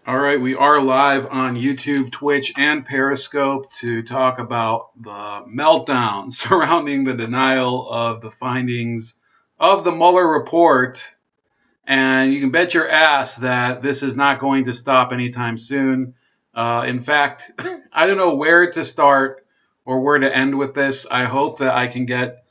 All right, we are live on YouTube, Twitch, and Periscope to talk about the meltdown surrounding the denial of the findings of the Mueller report. And you can bet your ass that this is not going to stop anytime soon. In fact, I don't know where to start or where to end with this. I hope that I can get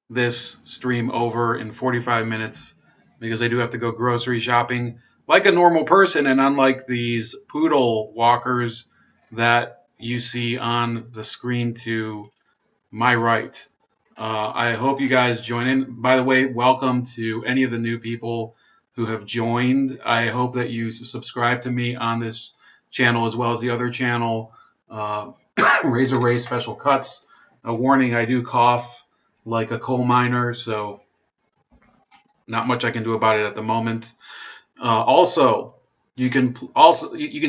this stream over in 45 minutes because I do have to go grocery shopping like a normal person, and unlike these poodle walkers that you see on the screen to my right. I hope you guys join in. By the way, welcome to any of the new people who have joined. I hope that you subscribe to me on this channel as well as the other channel, Razor Ray Special Cuts. A warning, I do cough like a coal miner, so not much I can do about it at the moment. Also, you can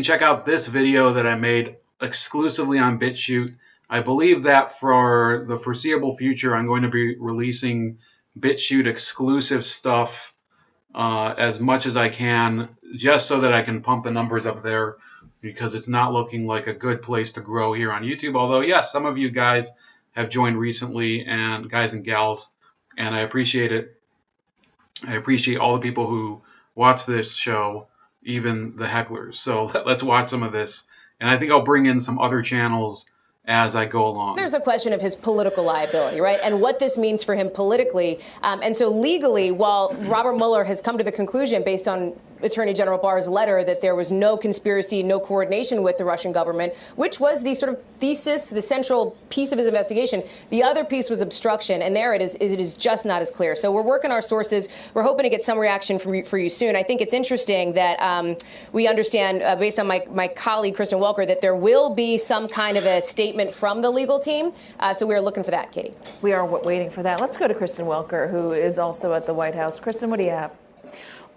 check out this video that I made exclusively on BitChute. I believe that for the foreseeable future, I'm going to be releasing BitChute exclusive stuff as much as I can, just so that I can pump the numbers up there, because it's not looking like a good place to grow here on YouTube. Although, yes, some of you guys have joined recently, and guys and gals, and I appreciate it. I appreciate all the people who watch this show, even the hecklers. So let's watch some of this. And I think I'll bring in some other channels as I go along. There's a question of his political liability, right? And what this means for him politically. And so legally, while Robert Mueller has come to the conclusion based on Attorney General Barr's letter that there was no conspiracy, no coordination with the Russian government, which was the sort of thesis, the central piece of his investigation. The other piece was obstruction, and there it is just not as clear. So we're working our sources. We're hoping to get some reaction for you soon. I think it's interesting that we understand, based on my colleague, Kristen Welker, that there will be some kind of a statement from the legal team. So we're looking for that, Katie. We are waiting for that. Let's go to Kristen Welker, who is also at the White House. Kristen, what do you have?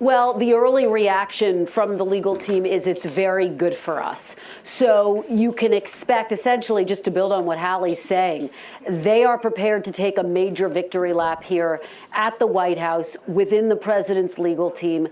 Well, the early reaction from the legal team is it's very good for us. So you can expect, essentially, just to build on what Hallie's saying, they are prepared to take a major victory lap here at the White House within the president's legal team.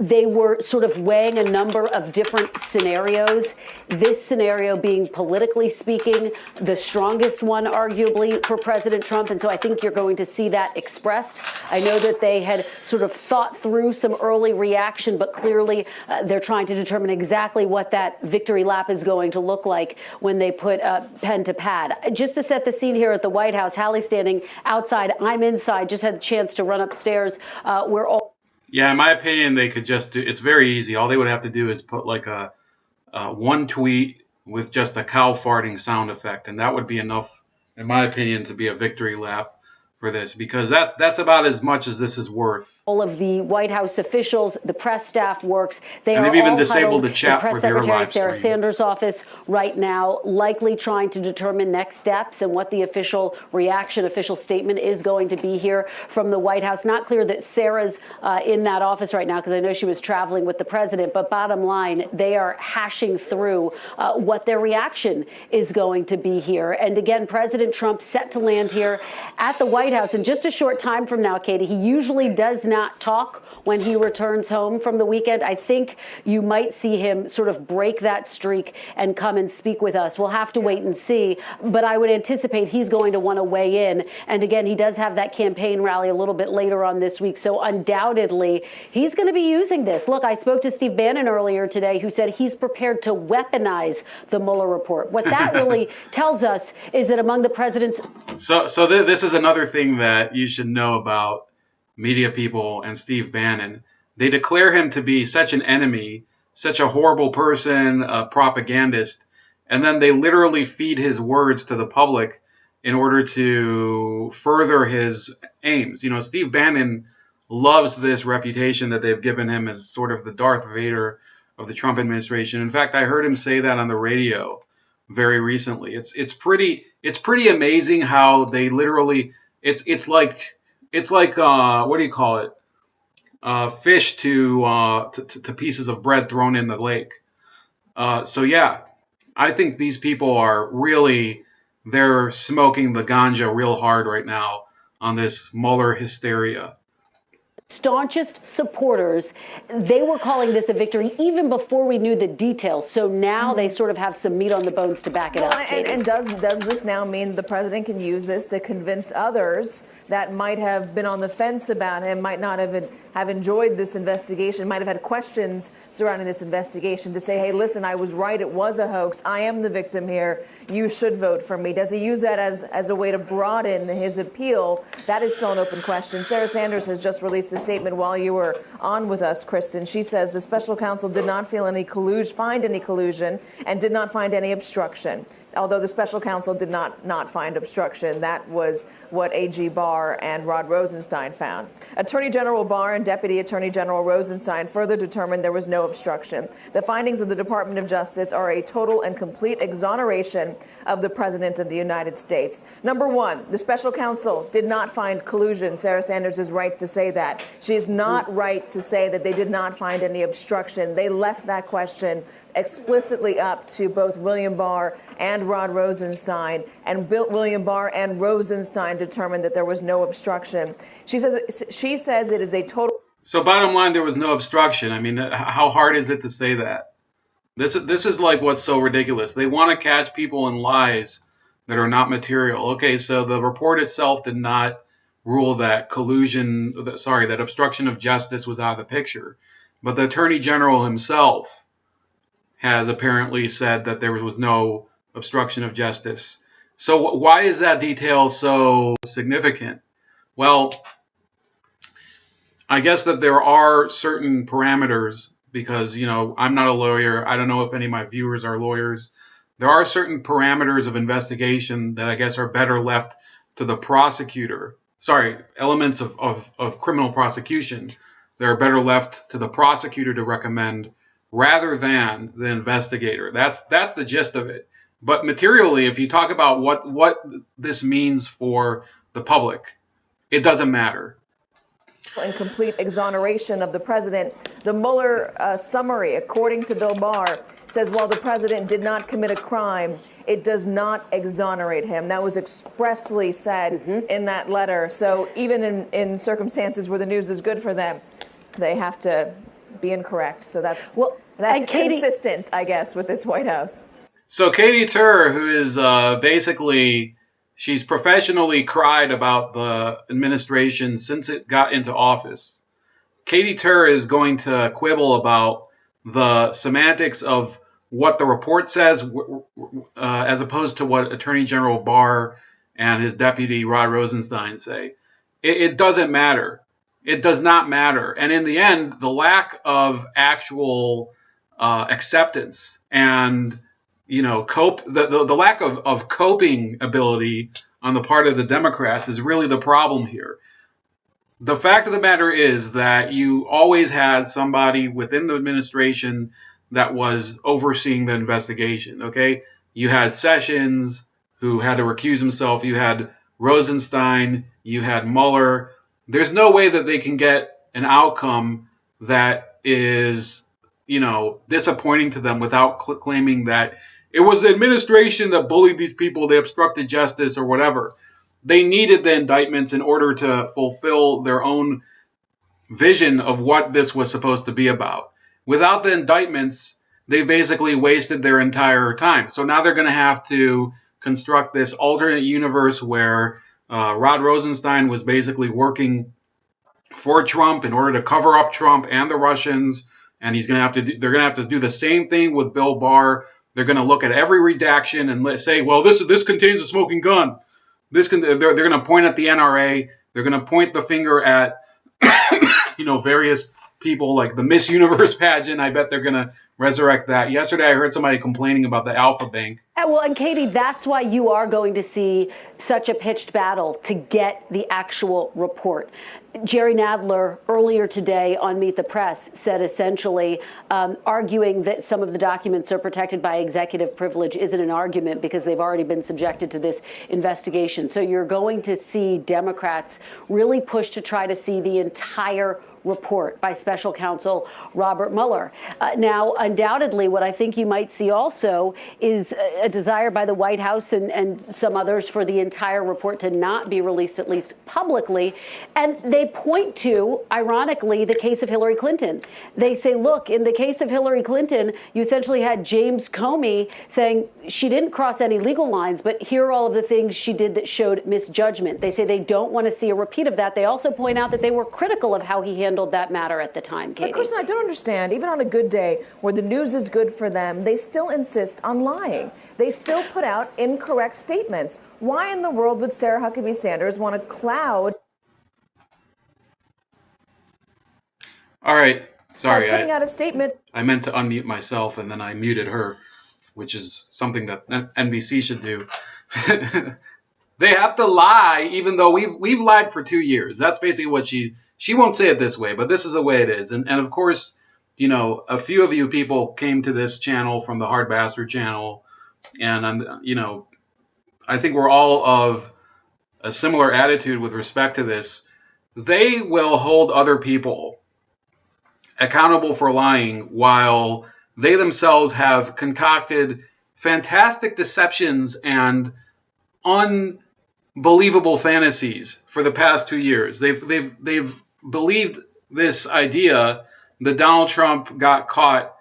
They were sort of weighing a number of different scenarios, this scenario being, politically speaking, the strongest one, arguably, for President Trump. And so I think you're going to see that expressed. I know that they had sort of thought through some early reaction, but clearly they're trying to determine exactly what that victory lap is going to look like when they put pen to pad. Just to set the scene here at the White House, Hallie's standing outside. I'm inside. Just had a chance to run upstairs. We're all. Yeah, in my opinion, they could just do. It's very easy. All they would have to do is put like a one tweet with just a cow farting sound effect, and that would be enough, in my opinion, to be a victory lap for this, because that's about as much as this is worth. All of the White House officials, the press staff works. They've even disabled the chat for their live stream. Press Secretary Sarah Sanders' office right now, likely trying to determine next steps and what the official reaction, official statement is going to be here from the White House. Not clear that Sarah's in that office right now, because I know she was traveling with the president. But bottom line, they are hashing through what their reaction is going to be here. And again, President Trump set to land here at the White House in just a short time from now, Katie. He usually does not talk when he returns home from the weekend. I think you might see him sort of break that streak and come and speak with us. We'll have to wait and see, but I would anticipate he's going to want to weigh in. And again, he does have that campaign rally a little bit later on this week, so undoubtedly he's going to be using this. Look, I spoke to Steve Bannon earlier today, who said he's prepared to weaponize the Mueller report. What that really tells us is that among the president's... So this is another thing that you should know about media people and Steve Bannon. They declare him to be such an enemy, such a horrible person, a propagandist, and then they literally feed his words to the public in order to further his aims. You know, Steve Bannon loves this reputation that they've given him as sort of the Darth Vader of the Trump administration. In fact, I heard him say that on the radio very recently. It's pretty amazing how they literally it's like what do you call it? Fish to pieces of bread thrown in the lake. So yeah, I think these people are really, they're smoking the ganja real hard right now on this Mueller hysteria. staunchest supporters, they were calling this a victory even before we knew the details. So now they sort of have some meat on the bones to back it up. And does this now mean the president can use this to convince others that might have been on the fence about him, might not have enjoyed this investigation, might have had questions surrounding this investigation, to say, hey, listen, I was right, it was a hoax, I am the victim here, you should vote for me? Does he use that as a way to broaden his appeal? That is still an open question. Sarah Sanders has just released a statement while you were on with us, Kristen. She says the special counsel did not find any collusion and did not find any obstruction. Although the special counsel did not find obstruction, that was what AG Barr and Rod Rosenstein found. Attorney General Barr and Deputy Attorney General Rosenstein further determined there was no obstruction. The findings of the Department of Justice are a total and complete exoneration of the President of the United States. Number one, the special counsel did not find collusion. Sarah Sanders is right to say that. She is not right to say that they did not find any obstruction. They left that question explicitly up to both William Barr and Rod Rosenstein, and William Barr and Rosenstein determined that there was no obstruction. She says it is a total. So bottom line, there was no obstruction. I mean, how hard is it to say that? This is like what's so ridiculous. They want to catch people in lies that are not material. Okay, so the report itself did not rule that that obstruction of justice was out of the picture. But the Attorney General himself has apparently said that there was no obstruction of justice. So why is that detail so significant? Well, I guess that there are certain parameters, because, I'm not a lawyer. I don't know if any of my viewers are lawyers. There are certain parameters of investigation that I guess are better left to the prosecutor. Elements of criminal prosecution that are better left to the prosecutor to recommend rather than the investigator. That's the gist of it. But materially, if you talk about what this means for the public, it doesn't matter. And complete exoneration of the president. The Mueller summary, according to Bill Barr, says while the president did not commit a crime, it does not exonerate him. That was expressly said in that letter. So even in circumstances where the news is good for them, they have to be incorrect. So that's consistent, I guess, with this White House. So Katie Tur, who is basically, she's professionally cried about the administration since it got into office. Katie Tur is going to quibble about the semantics of what the report says as opposed to what Attorney General Barr and his deputy Rod Rosenstein say. It doesn't matter. It does not matter. And in the end, the lack of actual acceptance and the lack of coping ability on the part of the Democrats is really the problem here. The fact of the matter is that you always had somebody within the administration that was overseeing the investigation, okay? You had Sessions, who had to recuse himself. You had Rosenstein. You had Mueller. There's no way that they can get an outcome that is, disappointing to them without claiming that it was the administration that bullied these people, they obstructed justice or whatever. They needed the indictments in order to fulfill their own vision of what this was supposed to be about. Without the indictments, they basically wasted their entire time. So now they're going to have to construct this alternate universe where Rod Rosenstein was basically working for Trump in order to cover up Trump and the Russians, and they're going to have to do the same thing with Bill Barr. They're going to look at every redaction and say, well, this contains a smoking gun. They're going to point at the NRA. They're going to point the finger at various people like the Miss Universe pageant. I bet they're going to resurrect that. Yesterday, I heard somebody complaining about the Alpha Bank. Well, and Katie, that's why you are going to see such a pitched battle to get the actual report. Jerry Nadler earlier today on Meet the Press said essentially arguing that some of the documents are protected by executive privilege isn't an argument because they've already been subjected to this investigation. So you're going to see Democrats really push to try to see the entire report by special counsel Robert Mueller. Now, undoubtedly, what I think you might see also is a desire by the White House and some others for the entire report to not be released, at least publicly. And they point to, ironically, the case of Hillary Clinton. They say, look, in the case of Hillary Clinton, you essentially had James Comey saying she didn't cross any legal lines, but here are all of the things she did that showed misjudgment. They say they don't want to see a repeat of that. They also point out that they were critical of how he handled that matter at the time, Katie. But Kristen, I don't understand. Even on a good day where the news is good for them, they still insist on lying. They still put out incorrect statements. Why in the world would Sarah Huckabee Sanders want to cloud? All right. Sorry. Putting out a statement. I meant to unmute myself and then I muted her, which is something that NBC should do. They have to lie, even though we've lied for 2 years. That's basically what she won't say it this way, but this is the way it is. And of course, you know, a few of you people came to this channel from the Hard Bastard channel, and you know, I think we're all of a similar attitude with respect to this. They will hold other people accountable for lying while they themselves have concocted fantastic deceptions and unbelievable fantasies for the past 2 years. They've believed this idea that Donald Trump got caught.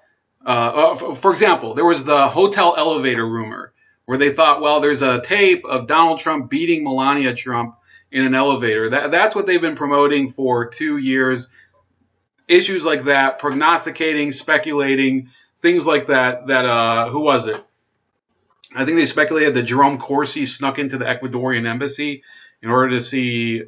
For example, there was the hotel elevator rumor where they thought, well, there's a tape of Donald Trump beating Melania Trump in an elevator. That's what they've been promoting for 2 years. Issues like that, prognosticating, speculating, things like that. Who was it? I think they speculated that Jerome Corsi snuck into the Ecuadorian embassy in order to see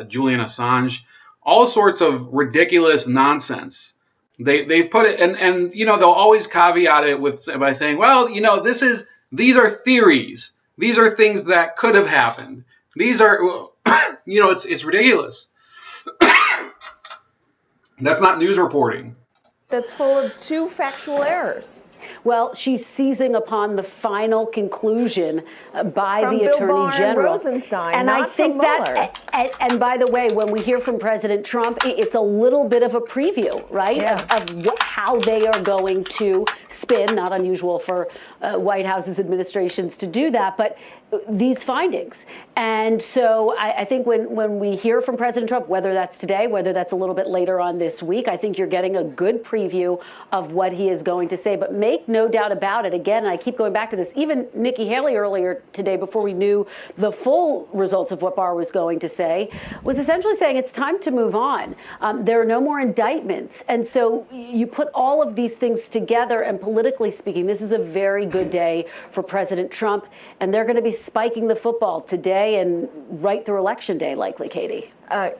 Julian Assange. All sorts of ridiculous nonsense. They've put it, and you know, they'll always caveat it by saying, well, you know, these are theories. These are things that could have happened. These are, you know, it's ridiculous. That's not news reporting. That's full of two factual errors. Well, she's seizing upon the final conclusion by from the Bill Attorney Barr General. And Rosenstein, and not I think from Mueller. that, and by the way, when we hear from President Trump, it's a little bit of a preview, right, of how they are going to spin. Not unusual for White House's administrations to do that, but these findings. And so I think when we hear from President Trump, whether that's today, whether that's a little bit later on this week, I think you're getting a good preview of what he is going to say. But make no doubt about it, again, and I keep going back to this, even Nikki Haley earlier today, before we knew the full results of what Barr was going to say, was essentially saying it's time to move on. There are no more indictments. And so you put all of these things together, and politically speaking, this is a very good day for President Trump, and they're going to be spiking the football today and right through Election Day, likely, Katie.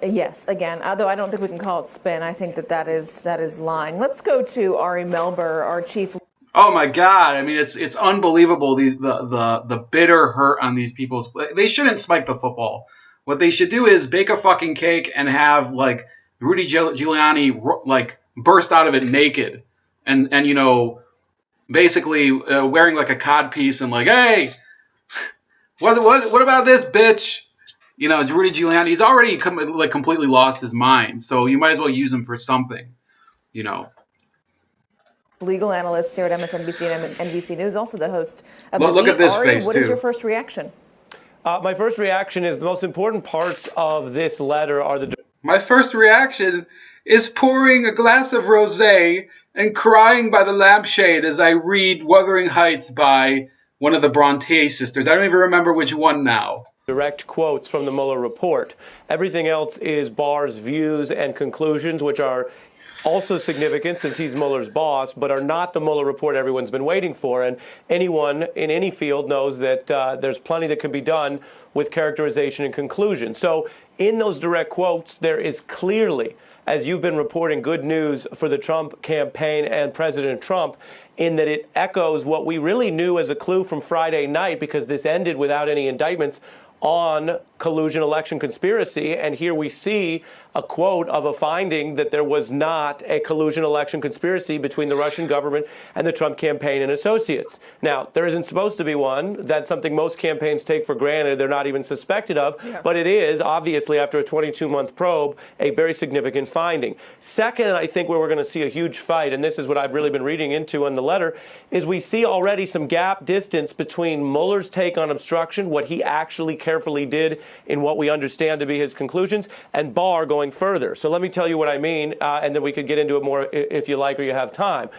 Yes, again, although I don't think we can call it spin. I think that is lying. Let's go to Ari Melber, our chief. Oh my God! I mean, it's unbelievable the bitter hurt on these people's. They shouldn't spike the football. What they should do is bake a fucking cake and have like Rudy Giuliani like burst out of it naked and you know, basically wearing like a codpiece and like, hey. What about this, bitch? You know, Rudy Giuliani, he's already completely lost his mind, so you might as well use him for something, you know. Legal analyst here at MSNBC and NBC News, also the host of Look at this Ari, face, what too. is your first reaction? My first reaction is the most important parts of this letter are the... My first reaction is pouring a glass of rosé and crying by the lampshade as I read Wuthering Heights by one of the Bronte sisters. I don't even remember which one now. Direct quotes from the Mueller report. Everything else is Barr's views and conclusions, which are also significant since he's Mueller's boss, but are not the Mueller report everyone's been waiting for. And anyone in any field knows that there's plenty that can be done with characterization and conclusion. So in those direct quotes, there is clearly, as you've been reporting, good news for the Trump campaign and President Trump, in that it echoes what we really knew as a clue from Friday night, because this ended without any indictments on collusion, election conspiracy. And here we see a quote of a finding that there was not a collusion, election conspiracy between the Russian government and the Trump campaign and associates. Now, there isn't supposed to be one. That's something most campaigns take for granted. They're not even suspected of. Yeah. But it is, obviously, after a 22-month probe, a very significant finding. Second, I think where we're going to see a huge fight, and this is what I've really been reading into in the letter, is we see already some gap distance between Mueller's take on obstruction, what he actually carefully did in what we understand to be his conclusions, and Barr going further. So let me tell you what I mean, and then we could get into it more if you like or you have time.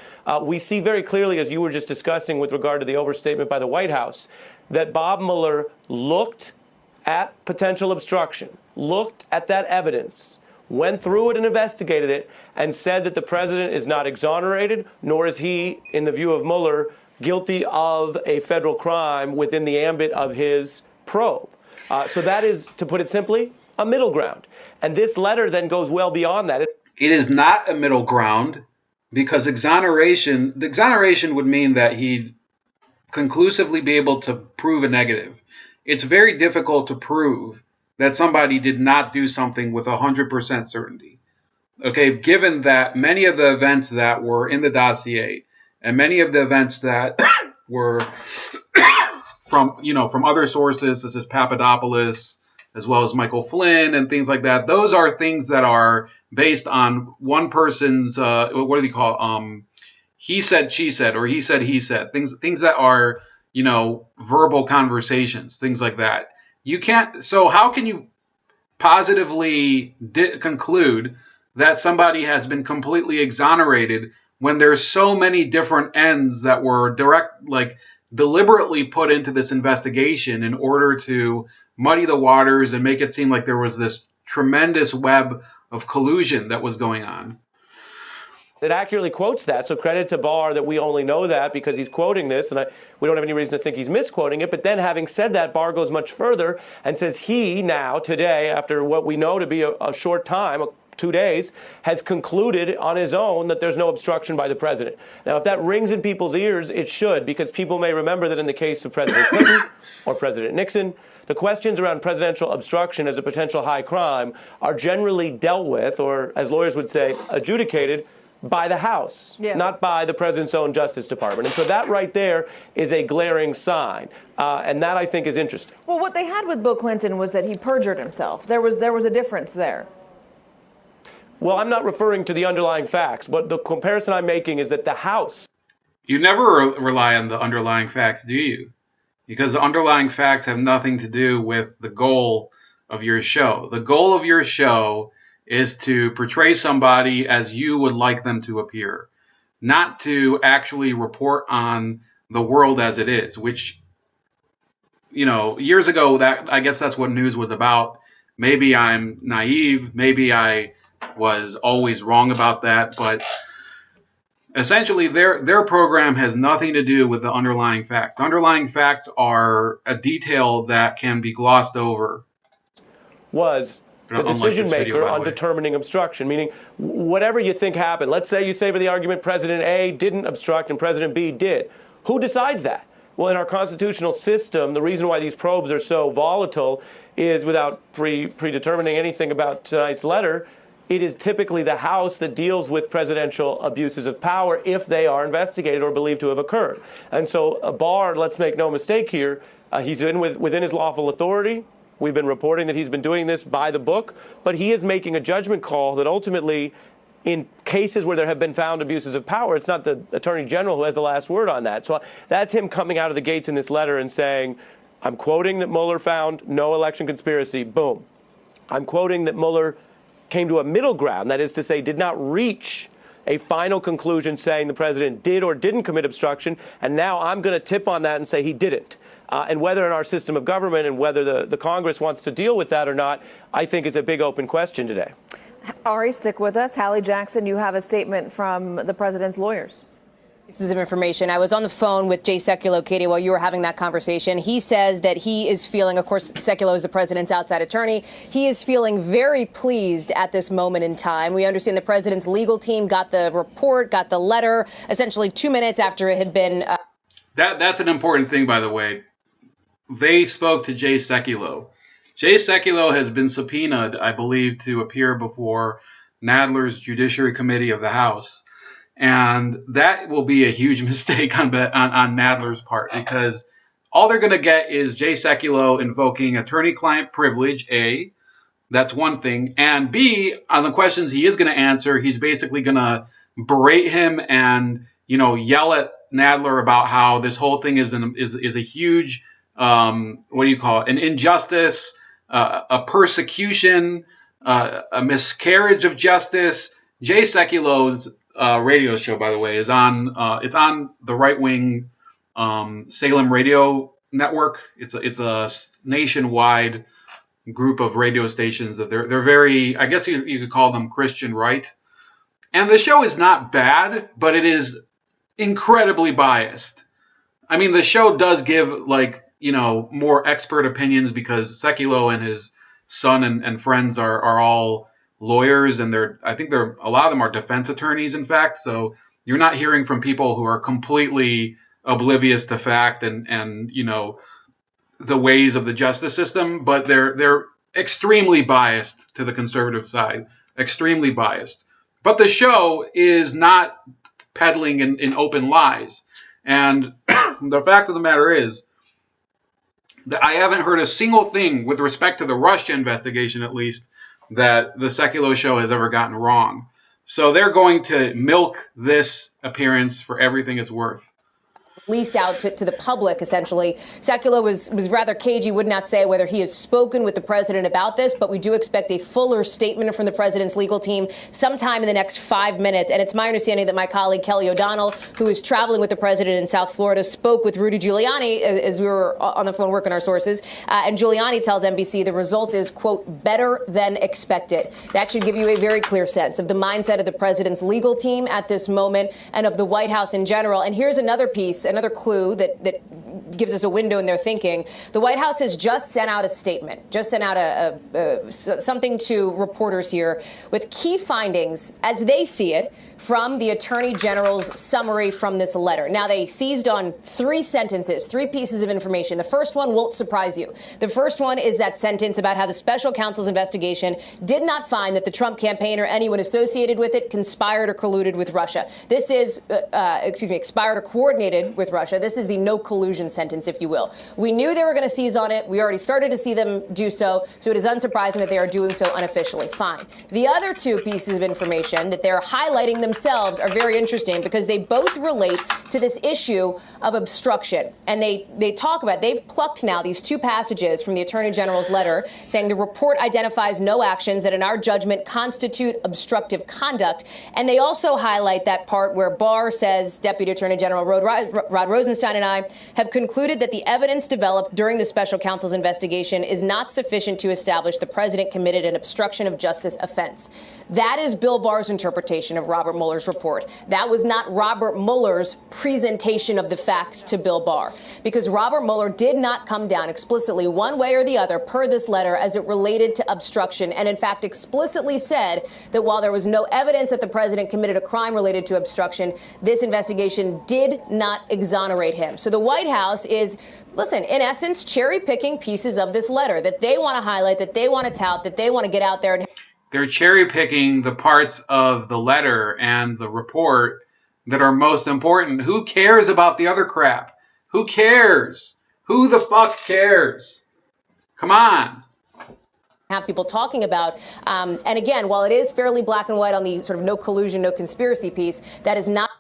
We see very clearly, as you were just discussing with regard to the overstatement by the White House, that Bob Mueller looked at potential obstruction, looked at that evidence, went through it and investigated it, and said that the president is not exonerated, nor is he, in the view of Mueller, guilty of a federal crime within the ambit of his probe. So that is, to put it simply, a middle ground. And this letter then goes well beyond that. It is not a middle ground because the exoneration would mean that he'd conclusively be able to prove a negative. It's very difficult to prove that somebody did not do something with 100% certainty. Okay, given that many of the events that were in the dossier and many of the events that were from other sources such as Papadopoulos, as well as Michael Flynn and things like that, those are things that are based on one person's what do they call he said, she said, or he said, things that are verbal conversations, things like that. You can't. So how can you positively conclude that somebody has been completely exonerated when there's so many different ends that were deliberately put into this investigation in order to muddy the waters and make it seem like there was this tremendous web of collusion that was going on? It accurately quotes that, so credit to Barr that we only know that because he's quoting this, and we don't have any reason to think he's misquoting it. But then having said that, Barr goes much further and says he now, today, after what we know to be a short time, 2 days, has concluded on his own that there's no obstruction by the president. Now, if that rings in people's ears, it should, because people may remember that in the case of President Clinton or President Nixon, the questions around presidential obstruction as a potential high crime are generally dealt with, or as lawyers would say, adjudicated by the House, not by the president's own Justice Department. And so that right there is a glaring sign. And that, I think, is interesting. Well, what they had with Bill Clinton was that he perjured himself. There was a difference there. Well, I'm not referring to the underlying facts, but the comparison I'm making is that the House... You never rely on the underlying facts, do you? Because the underlying facts have nothing to do with the goal of your show. The goal of your show is to portray somebody as you would like them to appear, not to actually report on the world as it is, which, years ago, I guess that's what news was about. Maybe I'm naive. Maybe I was always wrong about that. But essentially, their program has nothing to do with the underlying facts. Underlying facts are a detail that can be glossed over. Was the decision maker on determining obstruction, meaning whatever you think happened. Let's say you say for the argument President A didn't obstruct and President B did. Who decides that? Well, in our constitutional system, the reason why these probes are so volatile is, without predetermining anything about tonight's letter, it is typically the House that deals with presidential abuses of power if they are investigated or believed to have occurred. And so Barr, let's make no mistake here, he's within his lawful authority. We've been reporting that he's been doing this by the book, but he is making a judgment call that ultimately, in cases where there have been found abuses of power, it's not the Attorney General who has the last word on that. So that's him coming out of the gates in this letter and saying, I'm quoting that Mueller found no election conspiracy. Boom. I'm quoting that Mueller came to a middle ground, that is to say, did not reach a final conclusion saying the president did or didn't commit obstruction, and now I'm going to tip on that and say he didn't. And whether in our system of government and whether the Congress wants to deal with that or not, I think is a big open question today. Ari, stick with us. Hallie Jackson, you have a statement from the president's lawyers. Pieces of information. I was on the phone with Jay Sekulow, Katie, while you were having that conversation. He says that he is feeling, of course, Sekulow is the president's outside attorney. He is feeling very pleased at this moment in time. We understand the president's legal team got the report, got the letter, essentially 2 minutes after it had been. That's an important thing, by the way. They spoke to Jay Sekulow. Jay Sekulow has been subpoenaed, I believe, to appear before Nadler's Judiciary Committee of the House. And that will be a huge mistake on Nadler's part, because all they're going to get is Jay Sekulow invoking attorney-client privilege, A. That's one thing. And B, on the questions he is going to answer, he's basically going to berate him and, yell at Nadler about how this whole thing is a huge, what do you call it, an injustice, a persecution, a miscarriage of justice. Jay Sekulow's radio show, by the way, is on it's on the right-wing Salem radio network. It's a nationwide group of radio stations that they're very, I guess you could call them Christian right. And the show is not bad, but it is incredibly biased. I mean, the show does give more expert opinions because Sekulow and his son and friends are all lawyers, and I think a lot of them are defense attorneys, in fact. So you're not hearing from people who are completely oblivious to fact and the ways of the justice system, but they're extremely biased to the conservative side, extremely biased. But the show is not peddling in open lies. And the fact of the matter is that I haven't heard a single thing with respect to the Russia investigation, at least, that the Sekulow show has ever gotten wrong. So they're going to milk this appearance for everything it's worth. Released out to the public, essentially. Sekulow was rather cagey, would not say whether he has spoken with the president about this, but we do expect a fuller statement from the president's legal team sometime in the next 5 minutes. And it's my understanding that my colleague Kelly O'Donnell, who is traveling with the president in South Florida, spoke with Rudy Giuliani as we were on the phone working our sources. And Giuliani tells NBC the result is, quote, better than expected. That should give you a very clear sense of the mindset of the president's legal team at this moment and of the White House in general. And here's another piece, another clue that gives us a window in their thinking. The White House has just sent out a statement, just sent out something to reporters here with key findings as they see it from the Attorney General's summary from this letter. Now, they seized on 3 sentences, 3 pieces of information. The first one won't surprise you. The first one is that sentence about how the special counsel's investigation did not find that the Trump campaign or anyone associated with it conspired or colluded with Russia. This is, expired or coordinated with Russia. This is the no collusion sentence, if you will. We knew they were going to seize on it. We already started to see them do so. So it is unsurprising that they are doing so unofficially. Fine. The other 2 pieces of information that they're highlighting themselves are very interesting because they both relate to this issue of obstruction. And they talk about, they've plucked now these 2 passages from the Attorney General's letter saying the report identifies no actions that in our judgment constitute obstructive conduct. And they also highlight that part where Barr says Deputy Attorney General Rod Rosenstein and I have concluded that the evidence developed during the special counsel's investigation is not sufficient to establish the president committed an obstruction of justice offense. That is Bill Barr's interpretation of Robert Mueller's report. That was not Robert Mueller's presentation of the facts to Bill Barr, because Robert Mueller did not come down explicitly one way or the other per this letter as it related to obstruction, and in fact explicitly said that while there was no evidence that the president committed a crime related to obstruction, this investigation did not exonerate him. So the White House is, listen, in essence, cherry-picking pieces of this letter that they want to highlight, that they want to tout, that they want to get out there. They're cherry-picking the parts of the letter and the report that are most important. Who cares about the other crap? Who cares? Who the fuck cares? Come on. Have people talking about. And again, while it is fairly black and white on the sort of no collusion, no conspiracy piece, that is not.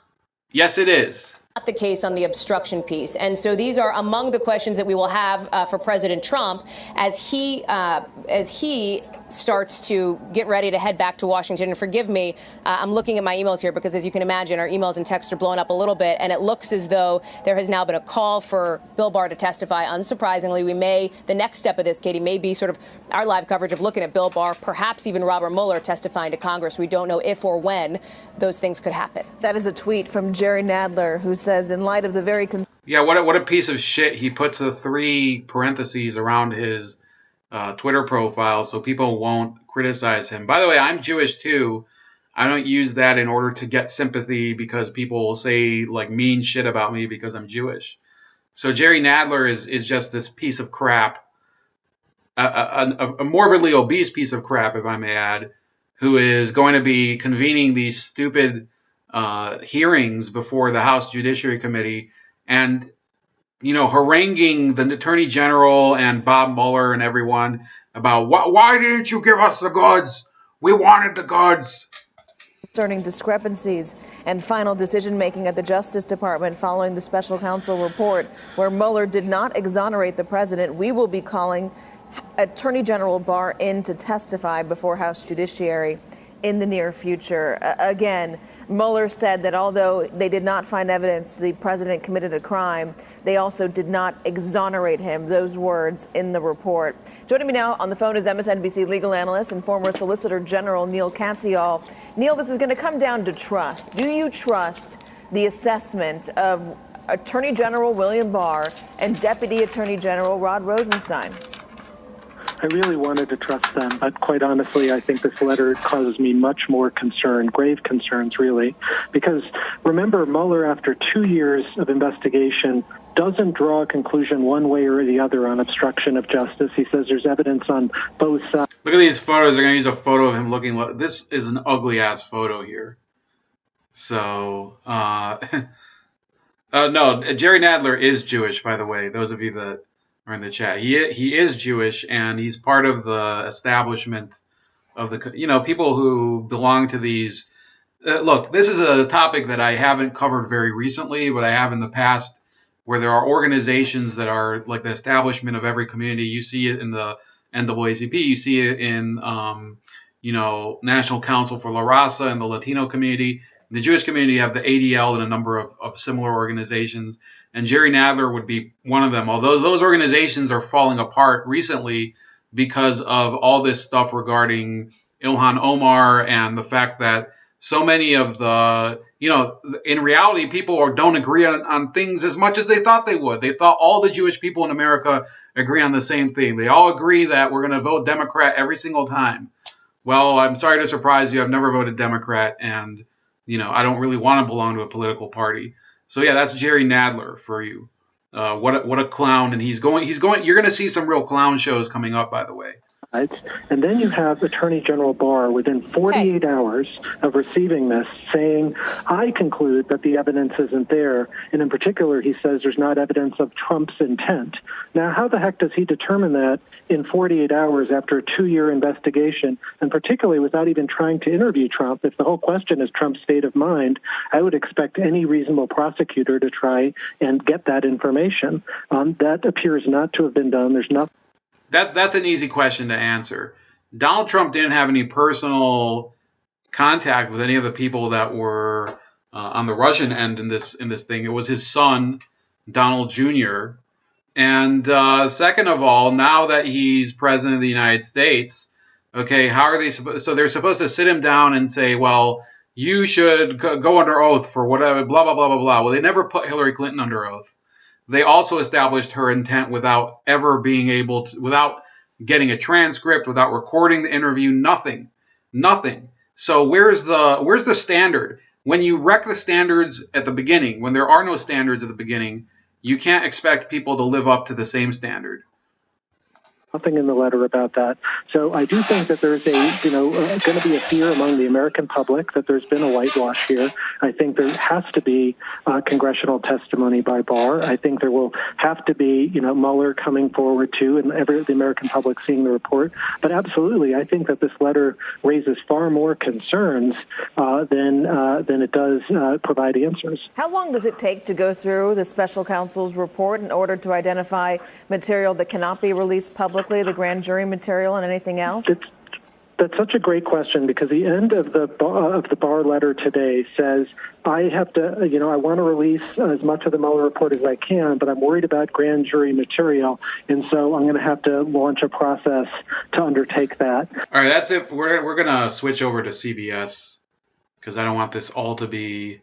Yes, it is. The case on the obstruction piece. And so these are among the questions that we will have for President Trump as he starts to get ready to head back to Washington. And forgive me, I'm looking at my emails here because, as you can imagine, our emails and texts are blowing up a little bit. And it looks as though there has now been a call for Bill Barr to testify. Unsurprisingly, the next step of this, Katie, may be sort of our live coverage of looking at Bill Barr, perhaps even Robert Mueller testifying to Congress. We don't know if or when those things could happen. That is a tweet from Jerry Nadler, who says, in light of the very... Yeah, what a piece of shit. He puts the 3 parentheses around his Twitter profile so people won't criticize him. By the way, I'm Jewish too. I don't use that in order to get sympathy because people will say like mean shit about me because I'm Jewish. So Jerry Nadler is just this piece of crap. a morbidly obese piece of crap, if I may add, who is going to be convening these stupid hearings before the House Judiciary Committee and, haranguing the Attorney General and Bob Mueller and everyone about why didn't you give us the goods? We wanted the goods. Concerning discrepancies and final decision-making at the Justice Department following the special counsel report where Mueller did not exonerate the president, we will be calling Attorney General Barr in to testify before House Judiciary in the near future. Again, Mueller said that although they did not find evidence the president committed a crime, they also did not exonerate him. Those words in the report. Joining me now on the phone is MSNBC legal analyst and former Solicitor General Neil Katyal. Neil, this is going to come down to trust. Do you trust the assessment of Attorney General William Barr and Deputy Attorney General Rod Rosenstein? I really wanted to trust them, but quite honestly, I think this letter causes me much more concern, grave concerns, really, because remember, Mueller, after 2 years of investigation, doesn't draw a conclusion one way or the other on obstruction of justice. He says there's evidence on both sides. Look at these photos. They're going to use a photo of him looking like this. Is an ugly ass photo here. So, no, Jerry Nadler is Jewish, by the way. Those of you that are in the chat, he is Jewish, and he's part of the establishment of the people who belong to these. Look, this is a topic that I haven't covered very recently, but I have in the past, where there are organizations that are like the establishment of every community. You see it in the NAACP, you see it in National Council for La Raza and the Latino community. In the Jewish community, you have the ADL and a number of similar organizations. And Jerry Nadler would be one of them. Although those organizations are falling apart recently because of all this stuff regarding Ilhan Omar and the fact that so many of the, in reality, people don't agree on things as much as they thought they would. They thought all the Jewish people in America agree on the same thing. They all agree that we're going to vote Democrat every single time. Well, I'm sorry to surprise you. I've never voted Democrat, and I don't really want to belong to a political party. So yeah, that's Jerry Nadler for you. What a clown, and he's going. You're going to see some real clown shows coming up, by the way. And then you have Attorney General Barr within 48 hours of receiving this saying, I conclude that the evidence isn't there. And in particular, he says there's not evidence of Trump's intent. Now, how the heck does he determine that in 48 hours after a 2-year investigation, and particularly without even trying to interview Trump? If the whole question is Trump's state of mind, I would expect any reasonable prosecutor to try and get that information. That appears not to have been done. There's not. That's an easy question to answer. Donald Trump didn't have any personal contact with any of the people that were on the Russian end in this thing. It was his son, Donald Jr. And second of all, now that he's president of the United States, okay, how are they supposed? So they're supposed to sit him down and say, well, you should go under oath for whatever, blah blah blah blah blah. Well, they never put Hillary Clinton under oath. They also established her intent without ever being able to, without getting a transcript, without recording the interview, nothing. So where's the standard? When you wreck the standards at the beginning, when there are no standards at the beginning, you can't expect people to live up to the same standard. Nothing in the letter about that. So I do think that there's going to be a fear among the American public that there's been a whitewash here. I think there has to be congressional testimony by Barr. I think there will have to be, Mueller coming forward too, and the American public seeing the report. But absolutely, I think that this letter raises far more concerns than it does provide answers. How long does it take to go through the special counsel's report in order to identify material that cannot be released publicly? The grand jury material and anything else? That's such a great question, because the end of the Barr letter today says, I have to, I want to release as much of the Mueller report as I can, but I'm worried about grand jury material, and so I'm going to have to launch a process to undertake that. All right, that's it. We're going to switch over to CBS because I don't want this all to be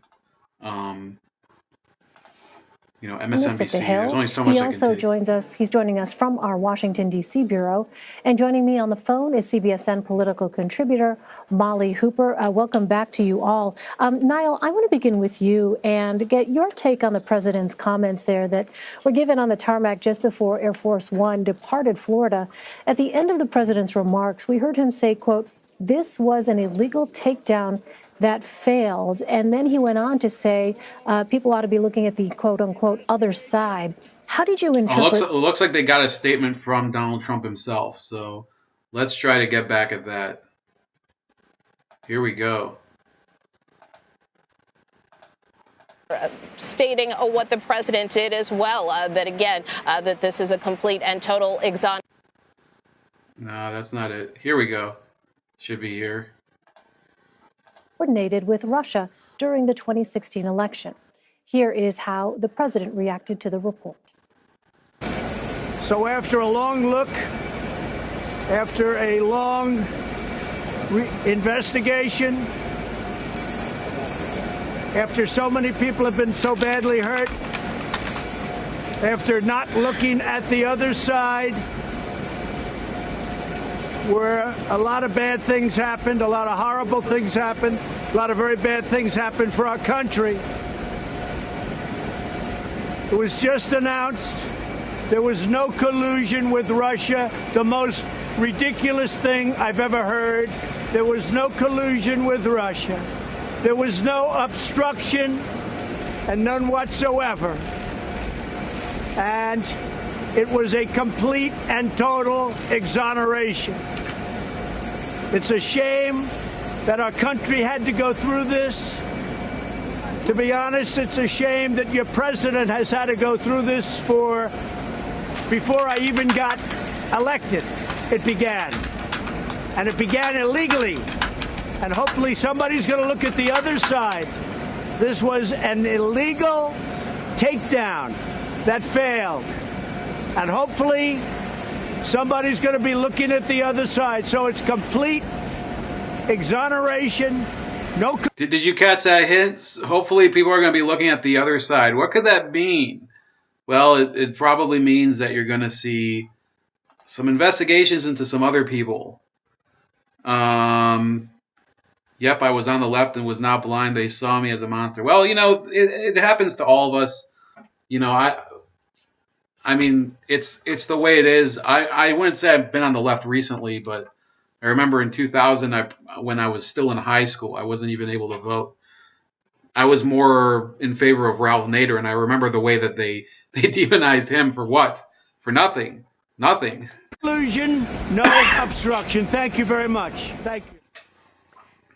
At the MSNBC. Hill. There's only so much He I can also take. joins us. He's joining us from our Washington, D.C. bureau. And joining me on the phone is CBSN political contributor Molly Hooper. Welcome back to you all. Niall, I want to begin with you and get your take on the president's comments there that were given on the tarmac just before Air Force One departed Florida. At the end of the president's remarks, we heard him say, quote, "This was an illegal takedown that failed." And then he went on to say people ought to be looking at the quote unquote other side. How did you interpret? It looks like they got a statement from Donald Trump himself. So let's try to get back at that. Here we go. Stating what the president did as well, that again, that this is a complete and total exoneration. No, that's not it. Here we go. Should be here. Coordinated with Russia during the 2016 election. Here is how the president reacted to the report. So after a long look, after a long investigation, after so many people have been so badly hurt, after not looking at the other side, where a lot of bad things happened, a lot of horrible things happened, a lot of very bad things happened for our country. It was just announced there was no collusion with Russia, the most ridiculous thing I've ever heard. There was no collusion with Russia. There was no obstruction, and none whatsoever. And it was a complete and total exoneration. It's a shame that our country had to go through this. To be honest, it's a shame that your president has had to go through this before I even got elected. It began. And it began illegally. And hopefully somebody's going to look at the other side. This was an illegal takedown that failed. And hopefully somebody's going to be looking at the other side. So it's complete exoneration. No. Did you catch that hint? Hopefully people are going to be looking at the other side. What could that mean? Well, it probably means that you're going to see some investigations into some other people. Yep, I was on the left and was not blind. They saw me as a monster. Well, it happens to all of us. I mean, it's the way it is. I wouldn't say I've been on the left recently, but I remember in 2000, when I was still in high school, I wasn't even able to vote. I was more in favor of Ralph Nader, and I remember the way that they demonized him for what? For nothing. Nothing. Collusion, no obstruction. Thank you very much. Thank you.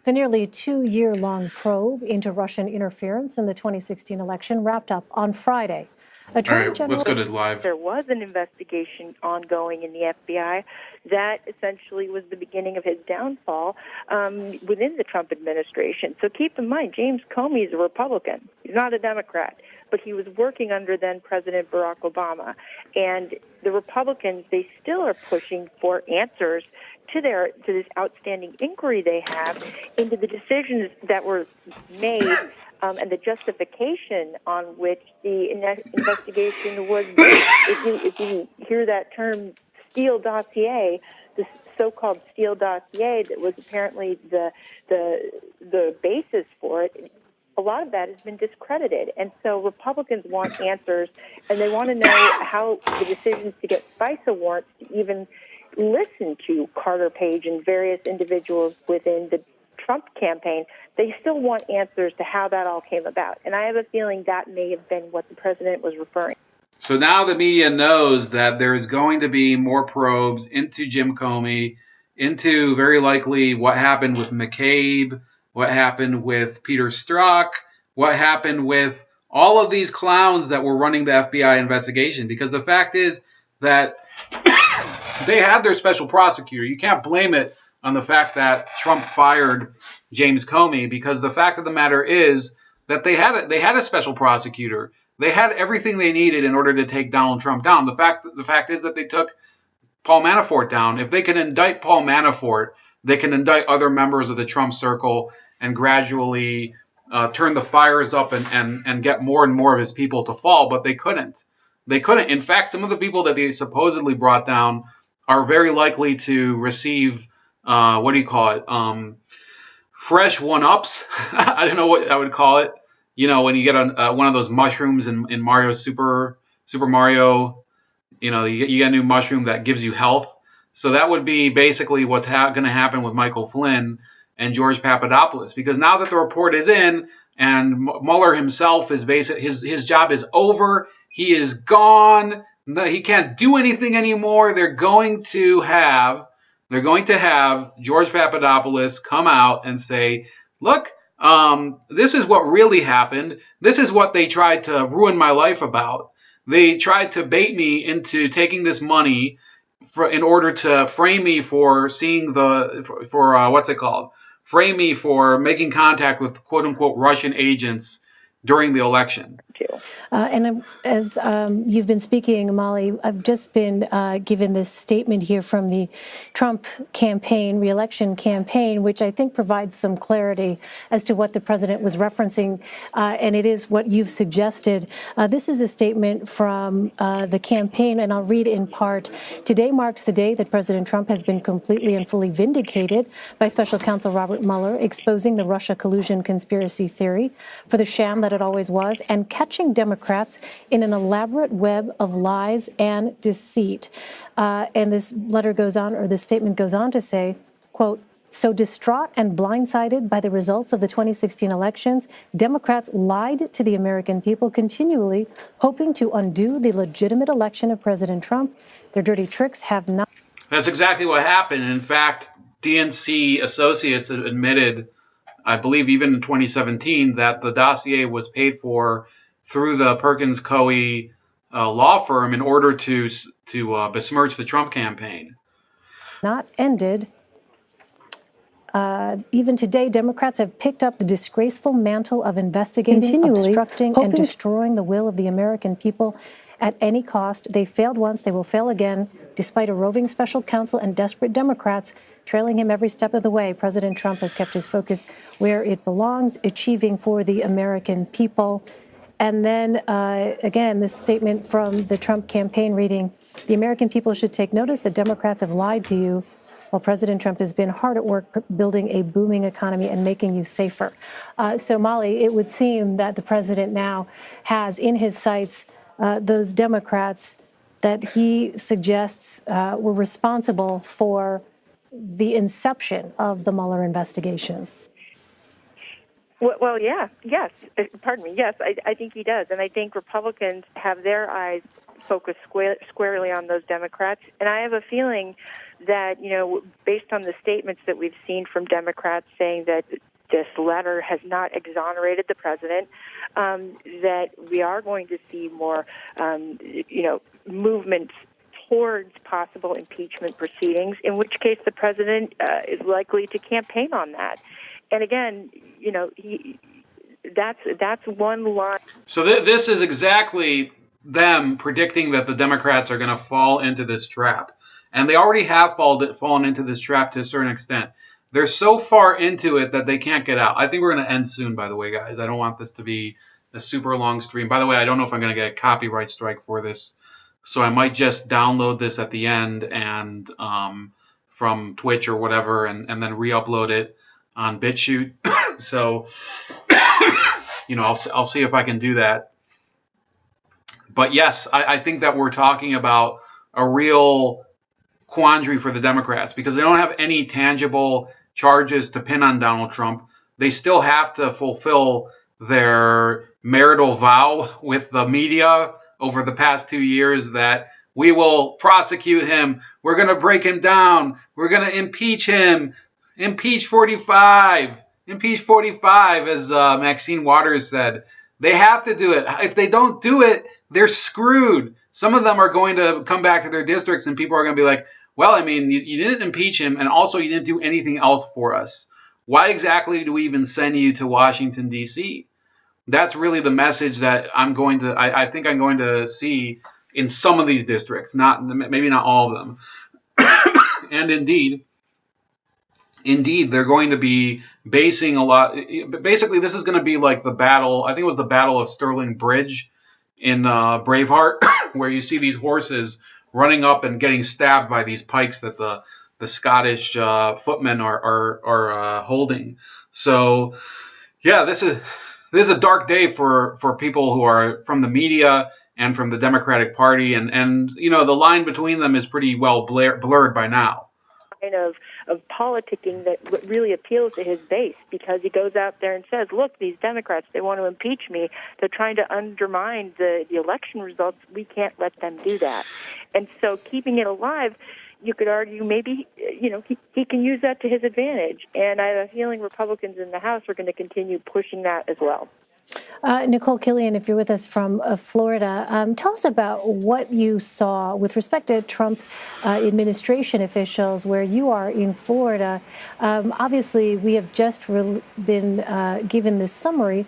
The nearly 2-year-long probe into Russian interference in the 2016 election wrapped up on Friday. Attorney General, let's go to live. There was an investigation ongoing in the FBI that essentially was the beginning of his downfall within the Trump administration. So keep in mind, James Comey is a Republican. He's not a Democrat, but he was working under then President Barack Obama. And the Republicans, they still are pushing for answers to this outstanding inquiry they have into the decisions that were made and the justification on which the investigation was based. If you hear that term, Steele dossier, the so-called Steele dossier that was apparently the basis for it, a lot of that has been discredited. And so Republicans want answers, and they want to know how the decisions to get FISA warrants to even listen to Carter Page and various individuals within the Trump campaign, they still want answers to how that all came about. And I have a feeling that may have been what the president was referring to. So now the media knows that there is going to be more probes into Jim Comey, into very likely what happened with McCabe, what happened with Peter Strzok, what happened with all of these clowns that were running the FBI investigation. Because the fact is that they had their special prosecutor. You can't blame it on the fact that Trump fired James Comey, because the fact of the matter is that they had a special prosecutor. They had everything they needed in order to take Donald Trump down. The fact is that they took Paul Manafort down. If they can indict Paul Manafort, they can indict other members of the Trump circle and gradually turn the fires up and get more and more of his people to fall, but they couldn't. They couldn't. In fact, some of the people that they supposedly brought down are very likely to receive, what do you call it? Fresh one-ups. I don't know what I would call it. You know, when you get on one of those mushrooms in Mario Super Mario, you know, you get a new mushroom that gives you health. So that would be basically what's going to happen with Michael Flynn and George Papadopoulos, because now that the report is in and Mueller himself is his job is over, he is gone, he can't do anything anymore. They're going to have George Papadopoulos come out and say, look, this is what really happened. This is what they tried to ruin my life about. They tried to bait me into taking this money in order to frame me for seeing what's it called? Frame me for making contact with quote unquote Russian agents during the election. And as you've been speaking, Molly, I've just been given this statement here from the Trump campaign, re-election campaign, which I think provides some clarity as to what the president was referencing, and it is what you've suggested. This is a statement from the campaign, and I'll read in part. Today marks the day that President Trump has been completely and fully vindicated by Special Counsel Robert Mueller, exposing the Russia collusion conspiracy theory for the sham that it always was, and catching Democrats in an elaborate web of lies and deceit. And this letter goes on, or this statement goes on to say, quote, so distraught and blindsided by the results of the 2016 elections, Democrats lied to the American people continually, hoping to undo the legitimate election of President Trump. Their dirty tricks have not. That's exactly what happened. In fact, DNC associates admitted, I believe even in 2017, that the dossier was paid for through the Perkins Coie law firm in order to besmirch the Trump campaign. Not ended. Even today, Democrats have picked up the disgraceful mantle of investigating, continually obstructing, and destroying the will of the American people at any cost. They failed once, they will fail again. Despite a roving special counsel and desperate Democrats trailing him every step of the way, President Trump has kept his focus where it belongs, achieving for the American people. And then, again, this statement from the Trump campaign reading, the American people should take notice that Democrats have lied to you while President Trump has been hard at work building a booming economy and making you safer. So, Molly, it would seem that the president now has in his sights those Democrats that he suggests were responsible for the inception of the Mueller investigation. Well, yes. Pardon me. Yes, I think he does. And I think Republicans have their eyes focused squarely on those Democrats. And I have a feeling that, you know, based on the statements that we've seen from Democrats saying that this letter has not exonerated the president, that we are going to see more, movements towards possible impeachment proceedings, in which case the president is likely to campaign on that. And again, you know, that's one line. So this is exactly them predicting that the Democrats are going to fall into this trap. And they already have fallen into this trap to a certain extent. They're so far into it that they can't get out. I think we're going to end soon, by the way, guys. I don't want this to be a super long stream. By the way, I don't know if I'm going to get a copyright strike for this. So I might just download this at the end and from Twitch or whatever and then re-upload it on BitChute. So, you know, I'll see if I can do that. But yes, I think that we're talking about a real quandary for the Democrats because they don't have any tangible charges to pin on Donald Trump. They still have to fulfill their marital vow with the media over the past 2 years that we will prosecute him. We're going to break him down. We're going to impeach him. Impeach 45. Impeach 45, as Maxine Waters said. They have to do it. If they don't do it, they're screwed. Some of them are going to come back to their districts and people are going to be like, well, I mean, you didn't impeach him and also you didn't do anything else for us. Why exactly do we even send you to Washington, D.C.? That's really the message that I think I'm going to see in some of these districts, maybe not all of them. And indeed, indeed, they're going to be basing a lot. Basically, this is going to be like the battle. I think it was the Battle of Stirling Bridge in Braveheart, where you see these horses running up and getting stabbed by these pikes that the Scottish footmen are holding. So, yeah, this is a dark day for people who are from the media and from the Democratic Party, and the line between them is pretty well blurred by now. Of politicking that really appeals to his base, because he goes out there and says, look, these Democrats, they want to impeach me. They're trying to undermine the election results. We can't let them do that. And so keeping it alive, you could argue maybe, he can use that to his advantage. And I have a feeling Republicans in the House are going to continue pushing that as well. Nicole Killian, if you're with us from Florida, tell us about what you saw with respect to Trump administration officials where you are in Florida. Obviously, we have just been given this summary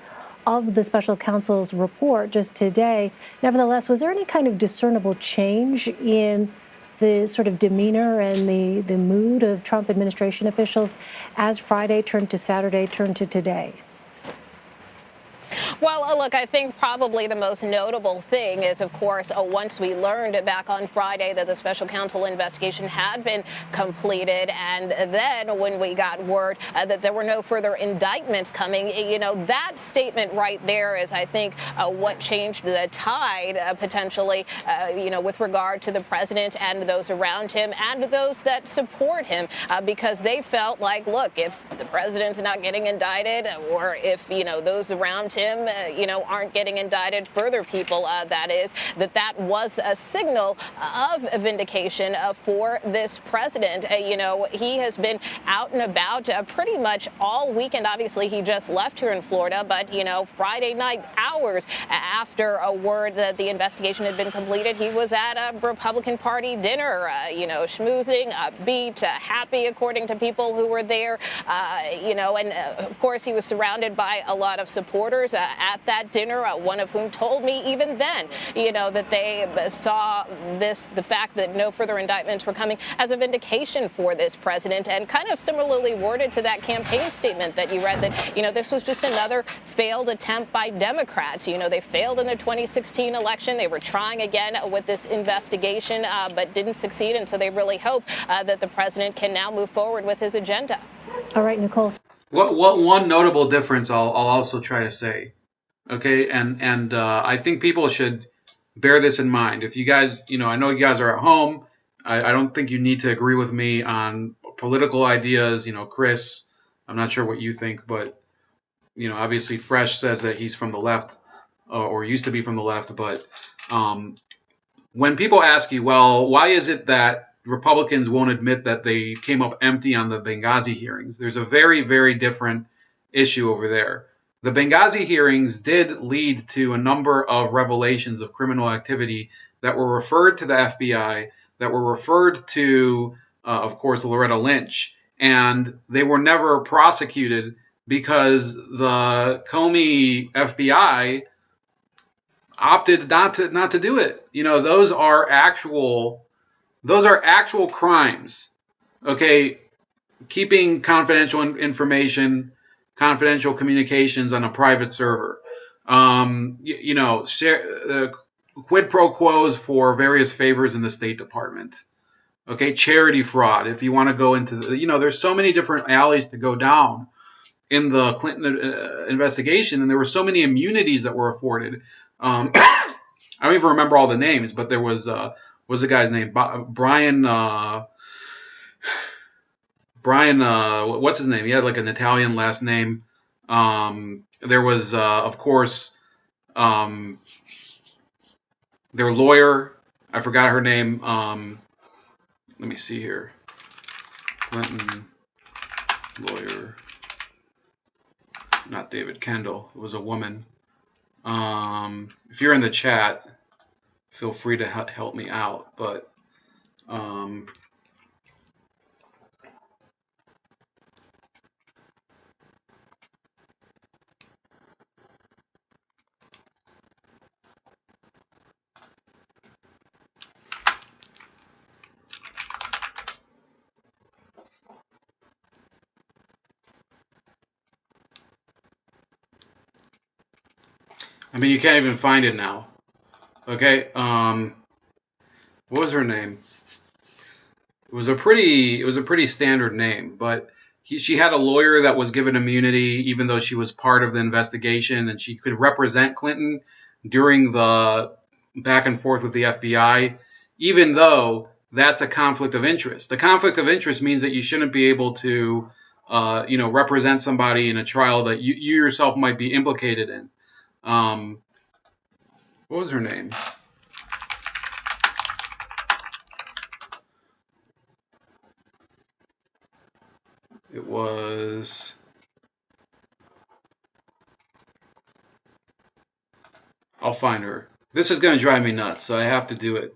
of the special counsel's report just today. Nevertheless, was there any kind of discernible change in the sort of demeanor and the mood of Trump administration officials as Friday turned to Saturday turned to today? Well, look, I think probably the most notable thing is, of course, once we learned back on Friday that the special counsel investigation had been completed, and then when we got word that there were no further indictments coming, that statement right there is, I think, what changed the tide potentially, with regard to the president and those around him and those that support him, because they felt like, look, if the president's not getting indicted, or if, those around him, aren't getting indicted, further people, that was a signal of a vindication for this president. He has been out and about pretty much all weekend. Obviously, he just left here in Florida, but, Friday night, hours after a word that the investigation had been completed, he was at a Republican Party dinner, schmoozing, upbeat, happy, according to people who were there, and of course, he was surrounded by a lot of supporters at that dinner, one of whom told me even then, that they saw the fact that no further indictments were coming as a vindication for this president, and kind of similarly worded to that campaign statement that you read, that, this was just another failed attempt by Democrats. They failed in their 2016 election. They were trying again with this investigation, but didn't succeed. And so they really hope that the president can now move forward with his agenda. All right, Nicole. What one notable difference I'll also try to say, okay, and I think people should bear this in mind. If you guys, I know you guys are at home. I don't think you need to agree with me on political ideas. Chris, I'm not sure what you think, but obviously Fresh says that he's from the left, or used to be from the left. But when people ask you, well, why is it that Republicans won't admit that they came up empty on the Benghazi hearings? There's a very, very different issue over there. The Benghazi hearings did lead to a number of revelations of criminal activity that were referred to the FBI, that were referred to, of course, Loretta Lynch, and they were never prosecuted because the Comey FBI opted not to do it. Those are actual crimes. Okay, keeping confidential information, confidential communications on a private server. Quid pro quos for various favors in the State Department. Okay, charity fraud. If you want to go into there's so many different alleys to go down in the Clinton investigation, and there were so many immunities that were afforded. I don't even remember all the names, but there was the guy's name? Brian. What's his name? He had like an Italian last name. There was, of course, their lawyer. I forgot her name. Let me see here. Clinton lawyer. Not David Kendall. It was a woman. If you're in the chat, feel free to help me out. But I mean, you can't even find it now. Okay. What was her name? It was a pretty standard name, but she had a lawyer that was given immunity, even though she was part of the investigation, and she could represent Clinton during the back and forth with the FBI, even though that's a conflict of interest. The conflict of interest means that you shouldn't be able to, represent somebody in a trial that you yourself might be implicated in. What was her name? It was... I'll find her. This is going to drive me nuts, so I have to do it.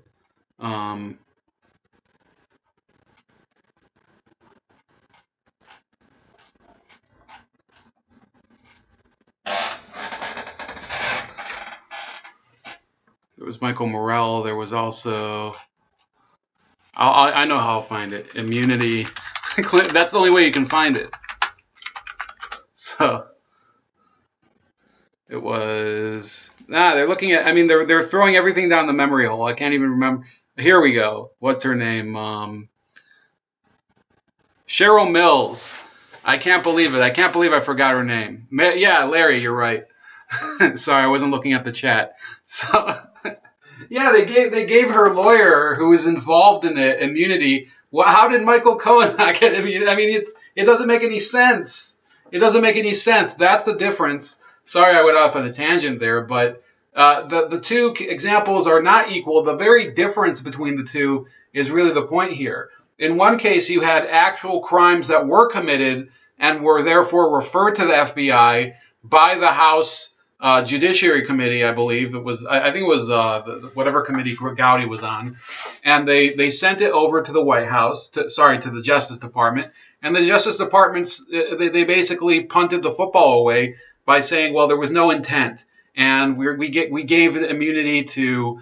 There was Michael Morrell. There was also... I know how I'll find it. Immunity. That's the only way you can find it. So... It was... they're looking at... I mean, they're throwing everything down the memory hole. I can't even remember. Here we go. What's her name? Cheryl Mills. I can't believe it. I can't believe I forgot her name. Yeah, Larry, you're right. Sorry, I wasn't looking at the chat. So, yeah, they gave her lawyer who was involved in it immunity. Well, how did Michael Cohen not get immunity? I mean, it doesn't make any sense. It doesn't make any sense. That's the difference. Sorry, I went off on a tangent there, but the two examples are not equal. The very difference between the two is really the point here. In one case, you had actual crimes that were committed and were therefore referred to the FBI by the House Judiciary Committee, I believe. I think it was whatever committee Gowdy was on. And they sent it over to the White House, to the Justice Department. And the Justice Department, they basically punted the football away by saying, well, there was no intent. And we gave immunity to,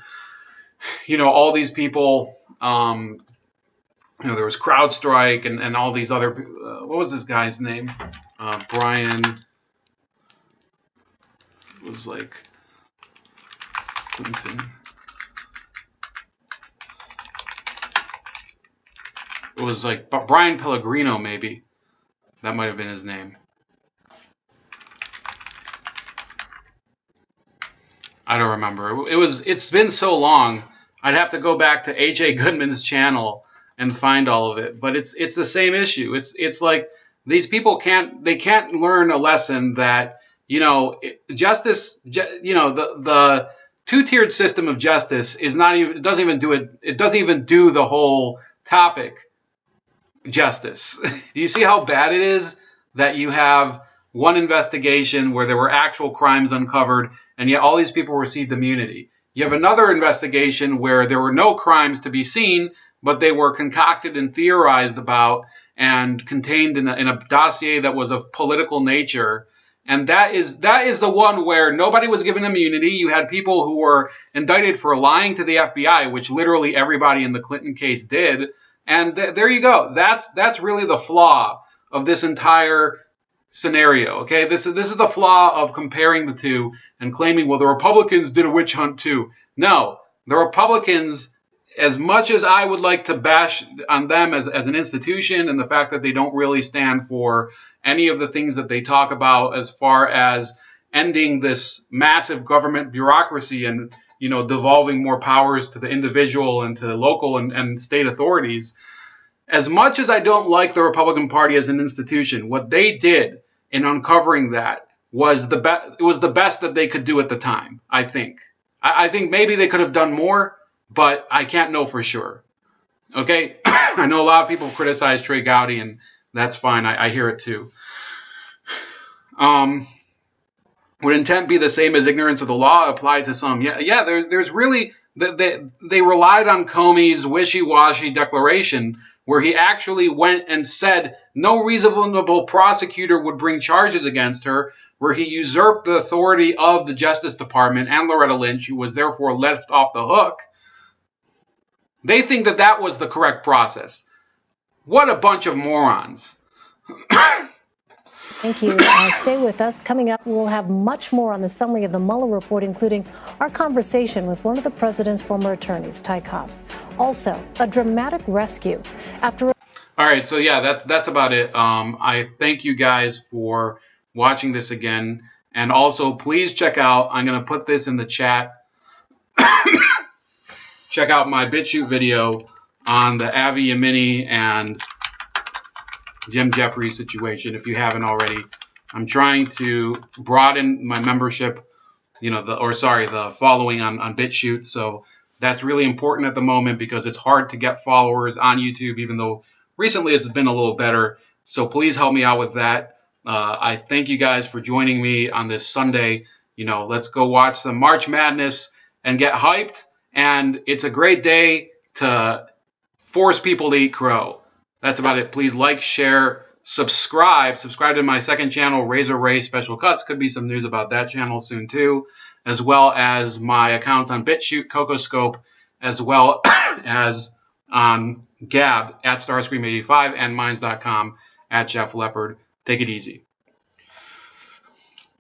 all these people. There was CrowdStrike and all these other. What was this guy's name? Brian. It was like Clinton. It was like Brian Pellegrino, maybe. That might have been his name. I don't remember. It's been so long. I'd have to go back to AJ Goodman's channel and find all of it. But it's the same issue. It's like these people can't learn a lesson that, justice, the two-tiered system of justice is not even, it doesn't even do the whole topic justice. Do you see how bad it is that you have one investigation where there were actual crimes uncovered, and yet all these people received immunity? You have another investigation where there were no crimes to be seen, but they were concocted and theorized about and contained in a dossier that was of political nature. And that is the one where nobody was given immunity. You had people who were indicted for lying to the FBI, which literally everybody in the Clinton case did. And there you go. That's really the flaw of this entire scenario. Okay, this is the flaw of comparing the two and claiming, well, the Republicans did a witch hunt too. No, the Republicans, as much as I would like to bash on them as an institution and the fact that they don't really stand for any of the things that they talk about as far as ending this massive government bureaucracy and devolving more powers to the individual and to local and state authorities, as much as I don't like the Republican Party as an institution, what they did in uncovering that was the best that they could do at the time, I think. I think maybe they could have done more, but I can't know for sure. Okay? I know a lot of people criticize Trey Gowdy, and that's fine. I hear it too. Would intent be the same as ignorance of the law applied to some? Yeah. There's really... They relied on Comey's wishy-washy declaration where he actually went and said no reasonable prosecutor would bring charges against her, where he usurped the authority of the Justice Department and Loretta Lynch, who was therefore left off the hook. They think that was the correct process. What a bunch of morons. Thank you. Stay with us. Coming up, we'll have much more on the summary of the Mueller report, including our conversation with one of the president's former attorneys, Ty Cobb. Also, a dramatic rescue after. All right, so yeah, that's about it. I thank you guys for watching this again, and also please check out. I'm gonna put this in the chat. Check out my BitChute video on the Avi Yemini and Jim Jeffries situation if you haven't already. I'm trying to broaden my membership, the following on BitChute. So that's really important at the moment because it's hard to get followers on YouTube, even though recently it's been a little better. So please help me out with that. I thank you guys for joining me on this Sunday. Let's go watch some March Madness and get hyped. And it's a great day to force people to eat crow. That's about it. Please like, share, subscribe. Subscribe to my second channel, Razor Ray Special Cuts. Could be some news about that channel soon too, as well as my accounts on BitChute, Cocoscope, as well as on Gab at Starscream85 and Minds.com at Jeff Leopard. Take it easy.